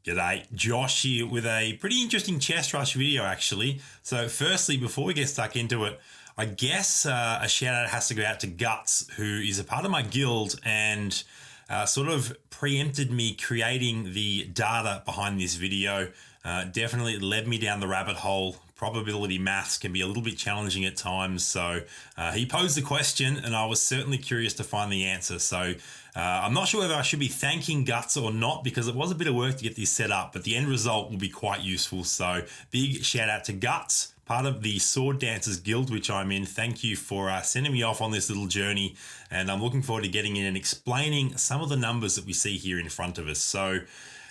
G'day, Josh here with a pretty interesting chest rush video actually. So firstly, before we get stuck into it, I guess a shout out has to go out to Guts, who is a part of my guild and sort of preempted me creating the data behind this video. Definitely led me down the rabbit hole. Probability maths can be a little bit challenging at times. So he posed the question and I was certainly curious to find the answer. So I'm not sure whether I should be thanking Guts or not because it was a bit of work to get this set up, but the end result will be quite useful. So big shout out to Guts, part of the Sword Dancers Guild, which I'm in. Thank you for sending me off on this little journey. And I'm looking forward to getting in and explaining some of the numbers that we see here in front of us. So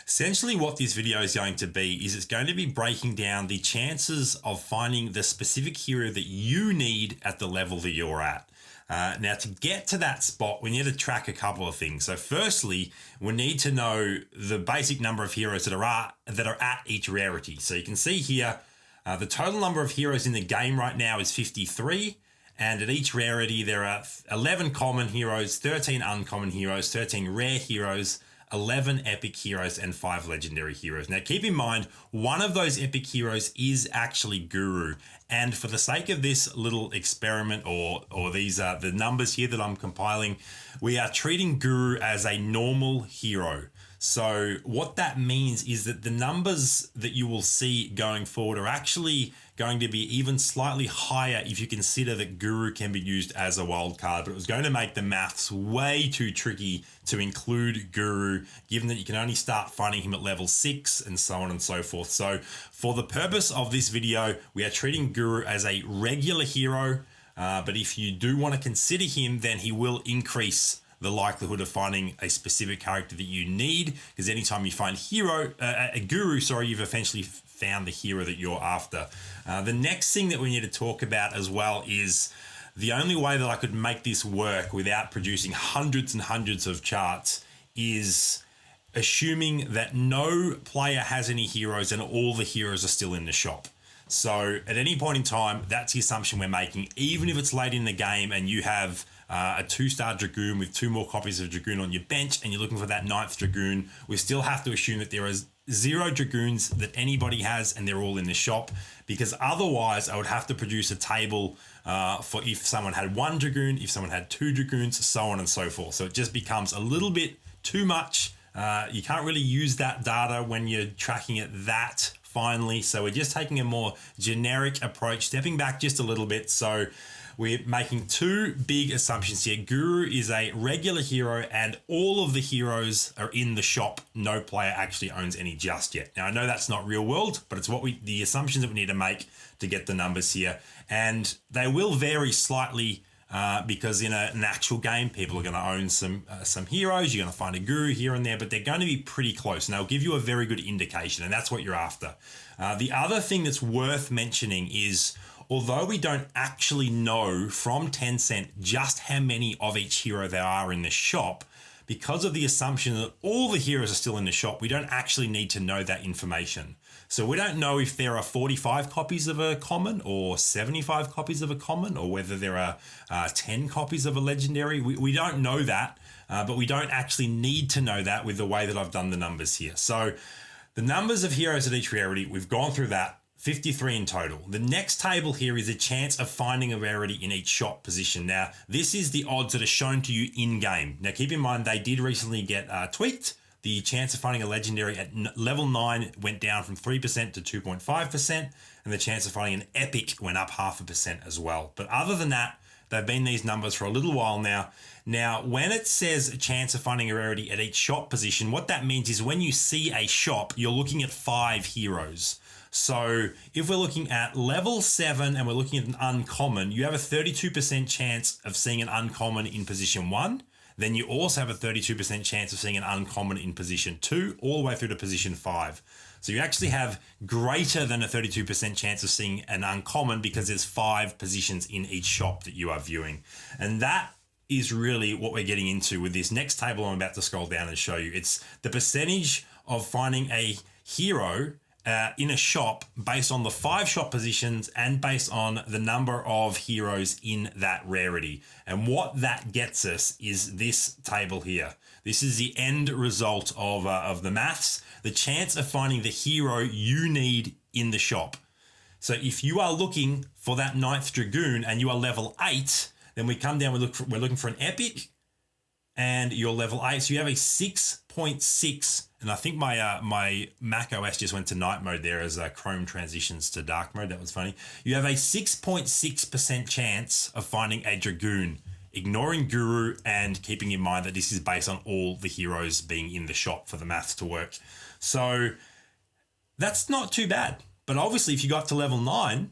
essentially what this video is going to be is it's going to be breaking down the chances of finding the specific hero that you need at the level that you're at. Now, to get to that spot, we need to track a couple of things. So firstly, we need to know the basic number of heroes that are at each rarity. So you can see here, the total number of heroes in the game right now is 53. And at each rarity, there are 11 common heroes, 13 uncommon heroes, 13 rare heroes, 11 epic heroes, and 5 legendary heroes. Now, keep in mind, one of those epic heroes is actually Guru. And for the sake of this little experiment, or these are the numbers here that I'm compiling, we are treating Guru as a normal hero. So what that means is that the numbers that you will see going forward are actually going to be even slightly higher if you consider that Guru can be used as a wild card, but it was going to make the maths way too tricky to include Guru, given that you can only start finding him at level 6 and so on and so forth. So for the purpose of this video, we are treating Guru as a regular hero, but if you do want to consider him, then he will increase the likelihood of finding a specific character that you need, because anytime you find a Guru, you've eventually found the hero that you're after. The next thing that we need to talk about as well is the only way that I could make this work without producing hundreds and hundreds of charts is assuming that no player has any heroes and all the heroes are still in the shop. So at any point in time, that's the assumption we're making, even if it's late in the game and you have a 2-star Dragoon with 2 more copies of Dragoon on your bench and you're looking for that 9th Dragoon, we still have to assume that there are 0 Dragoons that anybody has and they're all in the shop, because otherwise I would have to produce a table for if someone had 1 Dragoon, if someone had 2 Dragoons, so on and so forth. So it just becomes a little bit too much. You can't really use that data when you're tracking it that finely. So we're just taking a more generic approach, stepping back just a little bit. So we're making 2 big assumptions here. Guru is a regular hero and all of the heroes are in the shop. No player actually owns any just yet. Now, I know that's not real world, but it's the assumptions that we need to make to get the numbers here. And they will vary slightly because in an actual game, people are going to own some heroes. You're going to find a Guru here and there, but they're going to be pretty close. And they'll give you a very good indication, and that's what you're after. The other thing that's worth mentioning is, although we don't actually know from Tencent just how many of each hero there are in the shop, because of the assumption that all the heroes are still in the shop, we don't actually need to know that information. So we don't know if there are 45 copies of a common or 75 copies of a common, or whether there are 10 copies of a legendary. We don't know that, but we don't actually need to know that with the way that I've done the numbers here. So the numbers of heroes at each rarity, we've gone through that. 53 in total. The next table here is a chance of finding a rarity in each shop position. Now, this is the odds that are shown to you in-game. Now, keep in mind, they did recently get tweaked. The chance of finding a legendary at level 9 went down from 3% to 2.5%, and the chance of finding an epic went up 0.5% as well. But other than that, they've been these numbers for a little while now. Now, when it says a chance of finding a rarity at each shop position, what that means is when you see a shop, you're looking at 5 heroes. So if we're looking at level 7 and we're looking at an uncommon, you have a 32% chance of seeing an uncommon in position 1. Then you also have a 32% chance of seeing an uncommon in position 2, all the way through to position 5. So you actually have greater than a 32% chance of seeing an uncommon because there's 5 positions in each shop that you are viewing. And that is really what we're getting into with this next table I'm about to scroll down and show you. It's the percentage of finding a hero in a shop based on the 5 shop positions and based on the number of heroes in that rarity. And what that gets us is this table here. This is the end result of the maths, the chance of finding the hero you need in the shop. So if you are looking for that 9th Dragoon and you are level 8, then we come down, we're looking for an epic, and you're level 8. So you have a 6.6, and I think my Mac OS just went to night mode there as Chrome transitions to dark mode. That was funny. You have a 6.6% chance of finding a Dragoon, ignoring Guru and keeping in mind that this is based on all the heroes being in the shop for the maths to work. So that's not too bad. But obviously if you go up to level 9,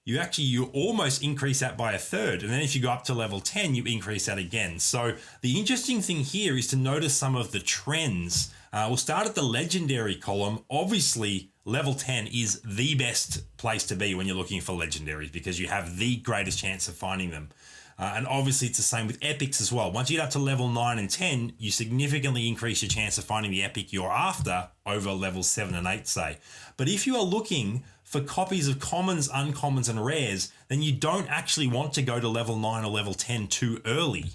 you almost increase that by a third. And then if you go up to level 10, you increase that again. So the interesting thing here is to notice some of the trends. We'll start at the legendary column. Obviously, level 10 is the best place to be when you're looking for legendaries because you have the greatest chance of finding them. And obviously it's the same with epics as well. Once you get up to level 9 and 10, you significantly increase your chance of finding the epic you're after over levels 7 and 8, say. But if you are looking for copies of commons, uncommons, and rares, then you don't actually want to go to level 9 or level 10 too early.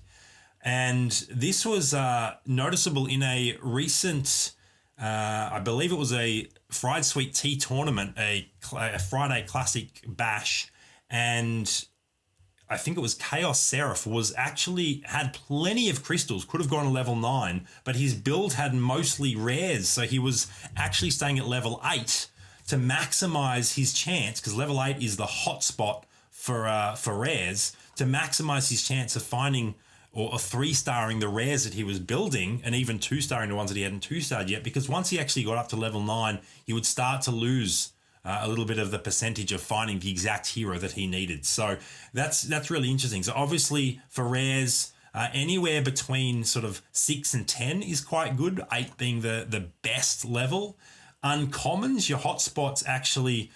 And this was noticeable in a recent, I believe it was a Fried Sweet Tea tournament, a Friday Classic Bash, and I think it was Chaos Seraph had plenty of crystals, could have gone to level 9, but his build had mostly rares. So he was actually staying at level 8 to maximize his chance, because level 8 is the hot spot for rares, to maximize his chance of finding or 3-starring the rares that he was building, and even 2-starring the ones that he hadn't 2-starred yet, because once he actually got up to level 9, he would start to lose a little bit of the percentage of finding the exact hero that he needed. So that's really interesting. So obviously for rares, anywhere between sort of 6 and 10 is quite good, 8 being the best level. Uncommons, your hotspots actually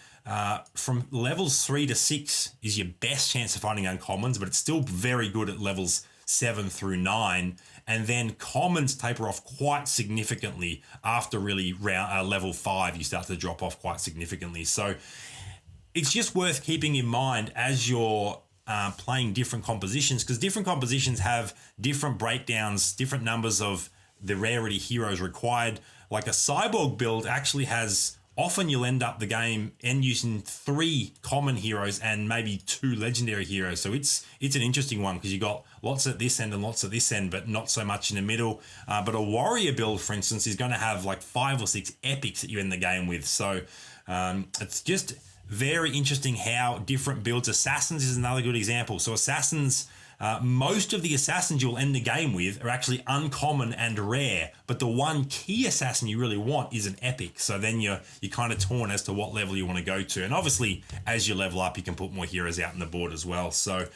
from levels 3 to 6 is your best chance of finding uncommons, but it's still very good at levels 7 through 9. And then commons taper off quite significantly after really level 5, you start to drop off quite significantly. So it's just worth keeping in mind as you're playing different compositions, because different compositions have different breakdowns, different numbers of the rarity heroes required. Like a cyborg build actually has, often you'll end up the game and using 3 common heroes and maybe 2 legendary heroes. So it's an interesting one because you got lots at this end and lots at this end, but not so much in the middle. But a warrior build, for instance, is going to have like 5 or 6 epics that you end the game with. So it's just very interesting how different builds. Assassins is another good example. So assassins, most of the assassins you'll end the game with are actually uncommon and rare, but the one key assassin you really want is an epic. So then you're kind of torn as to what level you want to go to. And obviously, as you level up, you can put more heroes out on the board as well. So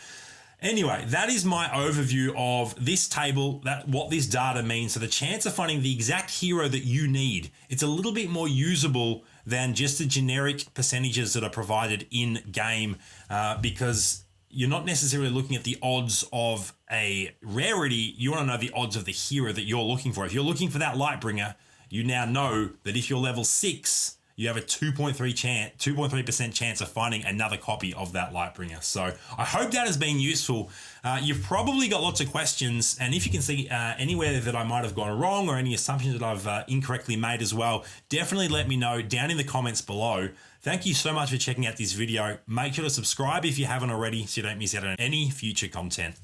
anyway, that is my overview of this table, what this data means. So the chance of finding the exact hero that you need, it's a little bit more usable than just the generic percentages that are provided in game, because you're not necessarily looking at the odds of a rarity. You want to know the odds of the hero that you're looking for. If you're looking for that Lightbringer, you now know that if you're level 6, you have a 2.3% chance of finding another copy of that Lightbringer. So I hope that has been useful. You've probably got lots of questions, and if you can see anywhere that I might have gone wrong or any assumptions that I've incorrectly made as well, definitely let me know down in the comments below. Thank you so much for checking out this video. Make sure to subscribe if you haven't already so you don't miss out on any future content.